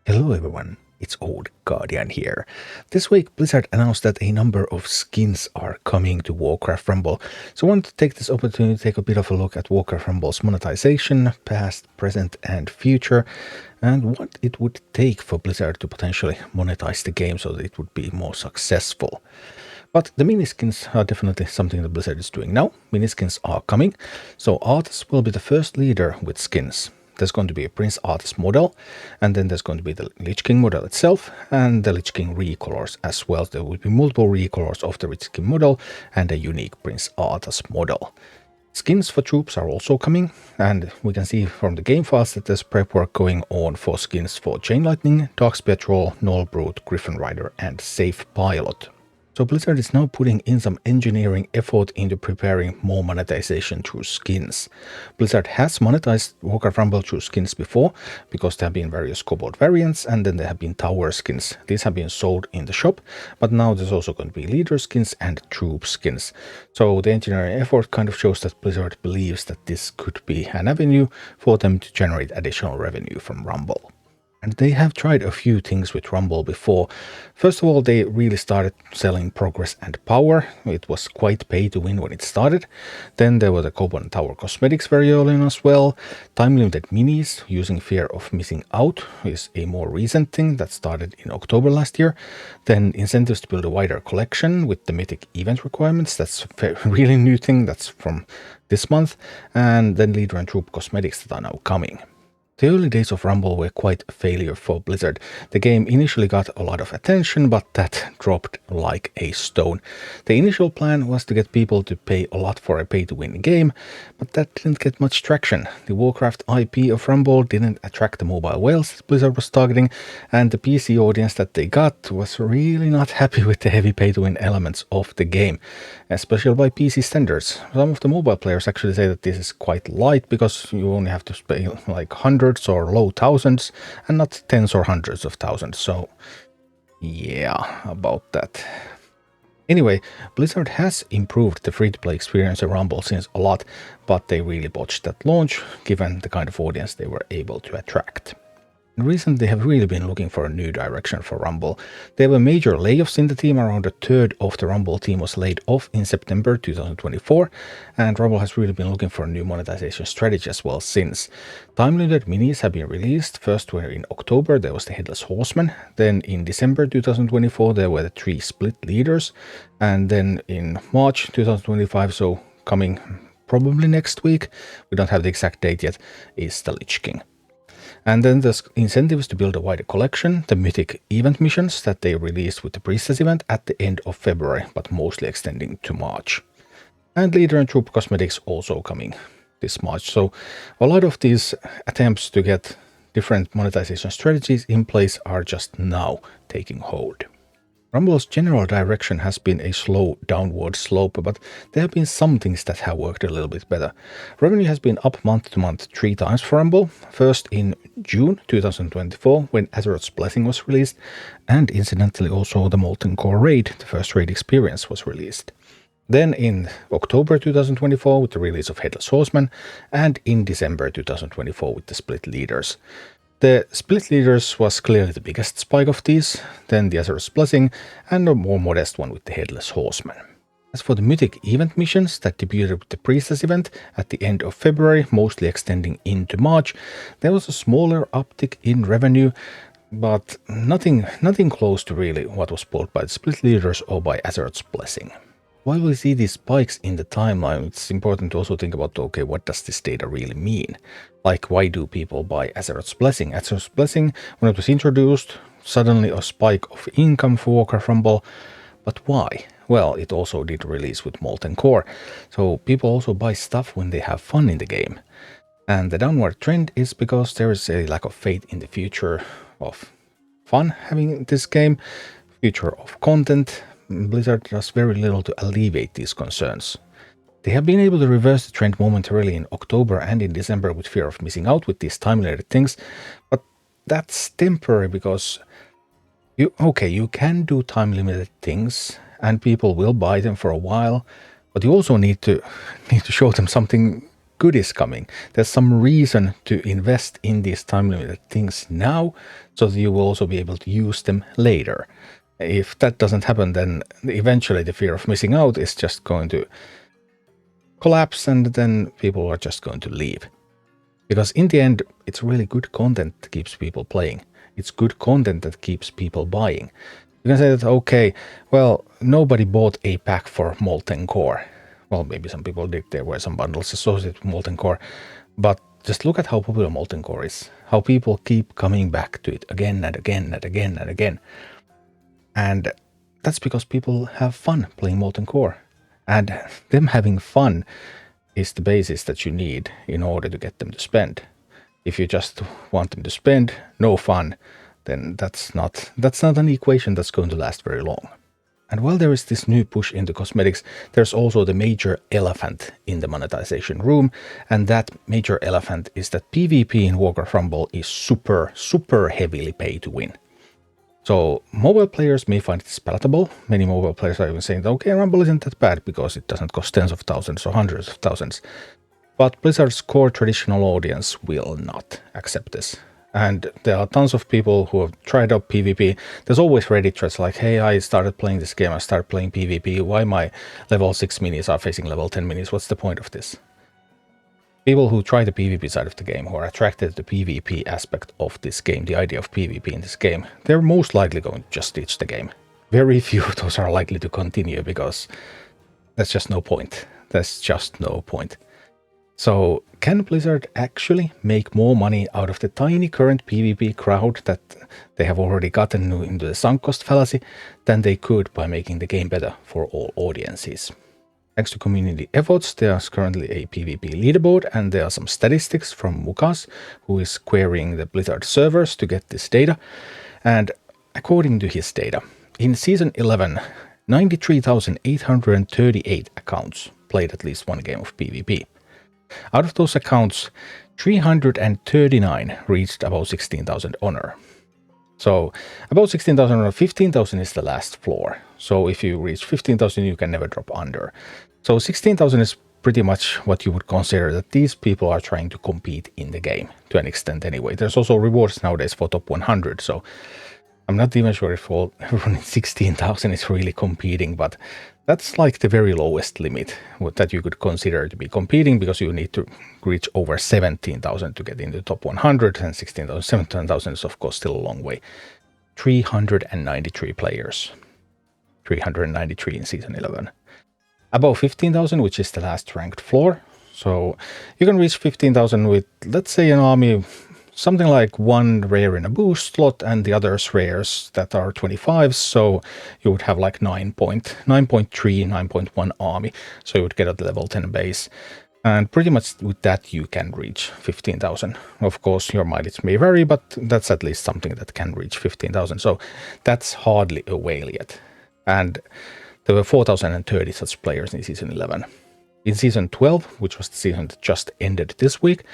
Hello everyone, it's Old Guardian here. This week Blizzard announced that a number of skins are coming to Warcraft Rumble, so I wanted to take this opportunity to take a bit of a look at Warcraft Rumble's monetization, past, present and future, and what it would take for Blizzard to potentially monetize the game so that it would be more successful. But the miniskins are definitely something that Blizzard is doing now. Miniskins are coming, so Arthas will be the first leader with skins. There's going to be a Prince Arthas model, and then there's going to be the Lich King model itself, and the Lich King recolors as well. There will be multiple recolors of the Lich King model, and a unique Prince Arthas model. Skins for troops are also coming, and we can see from the game files that there's prep work going on for skins for Chain Lightning, Darkspear Troll, Null Brute, Griffin Rider, and Safe Pilot. So Blizzard is now putting in some engineering effort into preparing more monetization through skins. Blizzard has monetized Warcraft Rumble through skins before, because there have been various kobold variants, and then there have been tower skins. These have been sold in the shop, but now there's also going to be leader skins and troop skins. So the engineering effort kind of shows that Blizzard believes that this could be an avenue for them to generate additional revenue from Rumble. And they have tried a few things with Rumble before. First of all, they really started selling progress and power. It was quite pay to win when it started. Then there were the Kobold and Tower cosmetics very early on as well. Time-limited minis using fear of missing out is a more recent thing that started in October last year. Then incentives to build a wider collection with the mythic event requirements. That's a really new thing. That's from this month. And then leader and troop cosmetics that are now coming. The early days of Rumble were quite a failure for Blizzard. The game initially got a lot of attention, but that dropped like a stone. The initial plan was to get people to pay a lot for a pay-to-win game, but that didn't get much traction. The Warcraft IP of Rumble didn't attract the mobile whales that Blizzard was targeting, and the PC audience that they got was really not happy with the heavy pay-to-win elements of the game, especially by PC standards. Some of the mobile players actually say that this is quite light because you only have to pay like hundreds or low thousands and not tens or hundreds of thousands. So yeah, about that. Anyway, Blizzard has improved the free-to-play experience of Rumble since a lot, but they really botched that launch given the kind of audience they were able to attract. Recently, they have really been looking for a new direction for Rumble. There were major layoffs in the team. Around a third of the Rumble team was laid off in September 2024, and Rumble has really been looking for a new monetization strategy as well since. Time-limited minis have been released. First were in October, there was the Headless Horseman. Then in December 2024, there were the 3 split leaders. And then in March 2025, so coming probably next week, we don't have the exact date yet, is the Lich King. And then there's incentives to build a wider collection, the mythic event missions that they released with the Priestess event at the end of February, but mostly extending to March. And leader and troop cosmetics also coming this March. So a lot of these attempts to get different monetization strategies in place are just now taking hold. Rumble's general direction has been a slow downward slope, but there have been some things that have worked a little bit better. Revenue has been up month to month 3 times for Rumble. First in June 2024 when Azeroth's Blessing was released, and incidentally also the Molten Core raid, the first raid experience, was released. Then in October 2024 with the release of Headless Horseman, and in December 2024 with the Split Leaders. The Split Leaders was clearly the biggest spike of these, then the Azeroth's Blessing, and a more modest one with the Headless Horseman. As for the mythic event missions that debuted with the Priestess event at the end of February, mostly extending into March, there was a smaller uptick in revenue, but nothing close to really what was pulled by the Split Leaders or by Azeroth's Blessing. While we see these spikes in the timeline, it's important to also think about, okay, what does this data really mean? Like, why do people buy Azeroth's Blessing? Azeroth's Blessing, when it was introduced, suddenly a spike of income for Warcraft Rumble. But why? Well, it also did release with Molten Core, so people also buy stuff when they have fun in the game. And the downward trend is because there is a lack of faith in the future of fun having this game, future of content. Blizzard does very little to alleviate these concerns. They have been able to reverse the trend momentarily in October and in December with fear of missing out with these time-limited things, but that's temporary because you can do time-limited things and people will buy them for a while, but you also need to show them something good is coming. There's some reason to invest in these time limited things now, so that you will also be able to use them later. If that doesn't happen, then eventually the fear of missing out is just going to collapse, and then people are just going to leave. Because in the end, it's really good content that keeps people playing. It's good content that keeps people buying. You can say that, okay, well, nobody bought a pack for Molten Core. Well, maybe some people did. There were some bundles associated with Molten Core. But just look at how popular Molten Core is. How people keep coming back to it again and again and again and again. And that's because people have fun playing Molten Core. And them having fun is the basis that you need in order to get them to spend. If you just want them to spend, no fun, then that's not an equation that's going to last very long. And while there is this new push into cosmetics, there's also the major elephant in the monetization room, and that major elephant is that PvP in Warcraft Rumble is super, super heavily pay to win. So mobile players may find this palatable. Many mobile players are even saying that, okay, Rumble isn't that bad because it doesn't cost tens of thousands or hundreds of thousands. But Blizzard's core traditional audience will not accept this. And there are tons of people who have tried out PvP. There's always Reddit threads like, hey, I started playing this game, I started playing PvP. Why my level 6 minis are facing level 10 minis? What's the point of this? People who try the PvP side of the game, who are attracted to the PvP aspect of this game, the idea of PvP in this game, they're most likely going to just ditch the game. Very few of those are likely to continue because there's just no point. There's just no point. So can Blizzard actually make more money out of the tiny current PvP crowd that they have already gotten into the sunk cost fallacy than they could by making the game better for all audiences? Thanks to community efforts, there's currently a PvP leaderboard, and there are some statistics from Mukas, who is querying the Blizzard servers to get this data. And according to his data, in Season 11, 93,838 accounts played at least one game of PvP. Out of those accounts, 339 reached about 16,000 honor. So about 16,000 or 15,000 is the last floor. So if you reach 15,000, you can never drop under. So 16,000 is pretty much what you would consider that these people are trying to compete in the game, to an extent anyway. There's also rewards nowadays for top 100, so I'm not even sure if everyone in 16,000 is really competing, but that's like the very lowest limit that you could consider to be competing, because you need to reach over 17,000 to get into the top 100, and 16,000, 17,000 is of course still a long way. 393 players. 393 in Season 11. Above 15,000, which is the last ranked floor. So you can reach 15,000 with, let's say, an army, something like one rare in a boost slot and the others rares that are 25s. So you would have like 9.3, 9.1 army. So you would get at level 10 base. And pretty much with that, you can reach 15,000. Of course, your mileage may vary, but that's at least something that can reach 15,000. So that's hardly a whale yet. And there were 4,030 such players in Season 11. In Season 12, which was the season that just ended this week,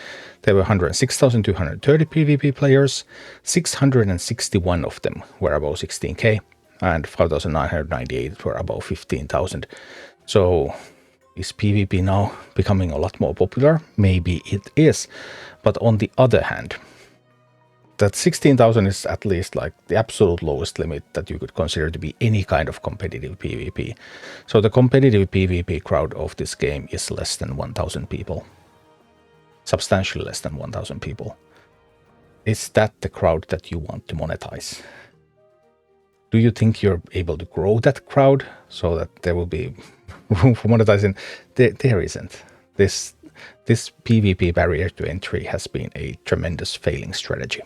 there were 106,230 PvP players. 661 of them were above 16k, and 5,998 were above 15,000. So is PvP now becoming a lot more popular? Maybe it is. But on the other hand, that 16,000 is at least like the absolute lowest limit that you could consider to be any kind of competitive PvP. So the competitive PvP crowd of this game is less than 1,000 people. Substantially less than 1,000 people. Is that the crowd that you want to monetize? Do you think you're able to grow that crowd so that there will be room for monetizing? There isn't. This PvP barrier to entry has been a tremendous failing strategy.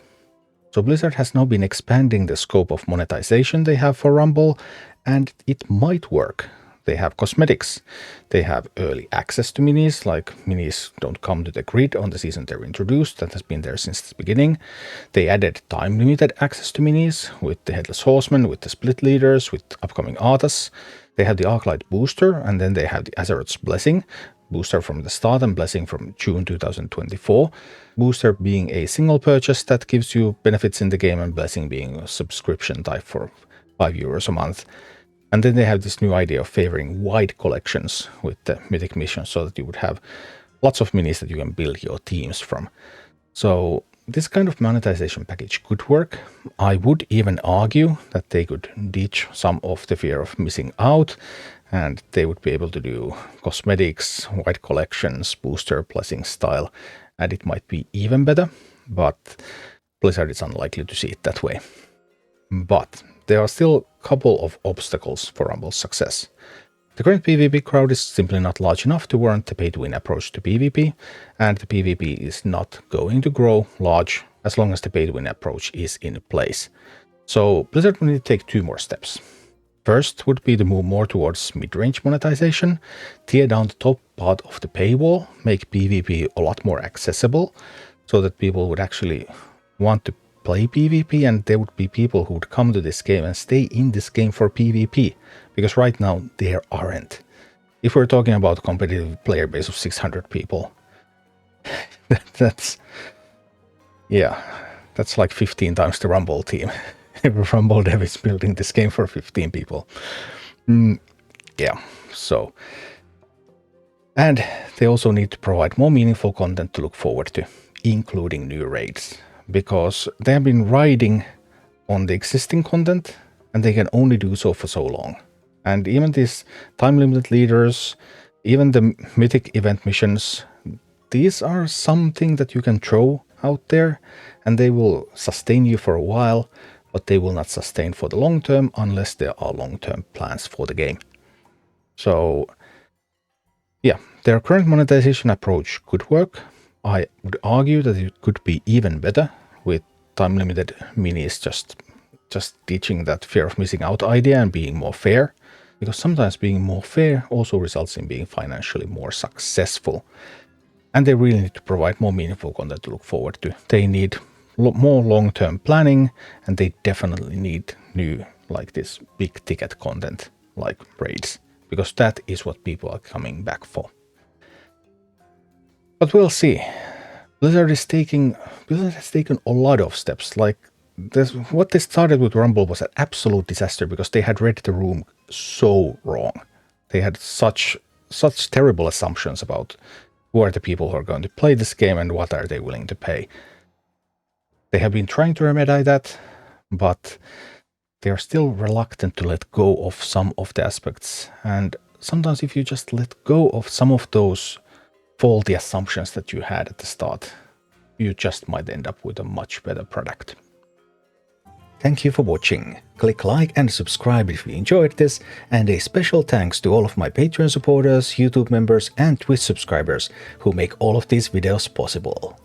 So Blizzard has now been expanding the scope of monetization they have for Rumble, and it might work. They have cosmetics. They have early access to minis, like minis don't come to the grid on the season they're introduced. That has been there since the beginning. They added time-limited access to minis with the Headless Horseman, with the Split Leaders, with upcoming Arthas. They have the Arclight Booster, and then they have the Azeroth's Blessing, booster from the start and blessing from June 2024. Booster being a single purchase that gives you benefits in the game, and blessing being a subscription type for €5 a month. And then they have this new idea of favoring wide collections with the mythic missions, so that you would have lots of minis that you can build your teams from. So this kind of monetization package could work. I would even argue that they could ditch some of the fear of missing out, and they would be able to do cosmetics, white collections, booster blessing style, and it might be even better, but Blizzard is unlikely to see it that way. But there are still a couple of obstacles for Rumble's success. The current PvP crowd is simply not large enough to warrant the pay-to-win approach to PvP, and the PvP is not going to grow large as long as the pay-to-win approach is in place. So Blizzard will need to take 2 more steps. First would be to move more towards mid-range monetization, tear down the top part of the paywall, make PvP a lot more accessible, so that people would actually want to play PvP, and there would be people who would come to this game and stay in this game for PvP, because right now there aren't. If we're talking about a competitive player base of 600 people, that's like 15 times the Rumble team. Every Rumble dev is building this game for 15 people. So. And they also need to provide more meaningful content to look forward to, including new raids, because they have been riding on the existing content and they can only do so for so long. And even these time-limited leaders, even the mythic event missions, these are something that you can throw out there and they will sustain you for a while, but they will not sustain for the long term unless there are long-term plans for the game. So yeah, their current monetization approach could work. I would argue that it could be even better with time-limited minis just teaching that fear of missing out idea and being more fair, because sometimes being more fair also results in being financially more successful. And they really need to provide more meaningful content to look forward to. They need more long-term planning, and they definitely need new, like this big ticket content like raids, because that is what people are coming back for. But we'll see. Blizzard has taken a lot of steps. Like what they started with Rumble was an absolute disaster because they had read the room so wrong. They had such terrible assumptions about who are the people who are going to play this game and what are they willing to pay. They have been trying to remedy that, but they are still reluctant to let go of some of the aspects. And sometimes if you just let go of some of those faulty assumptions that you had at the start, you just might end up with a much better product. Thank you for watching. Click like and subscribe if you enjoyed this, and a special thanks to all of my Patreon supporters, YouTube members and Twitch subscribers who make all of these videos possible.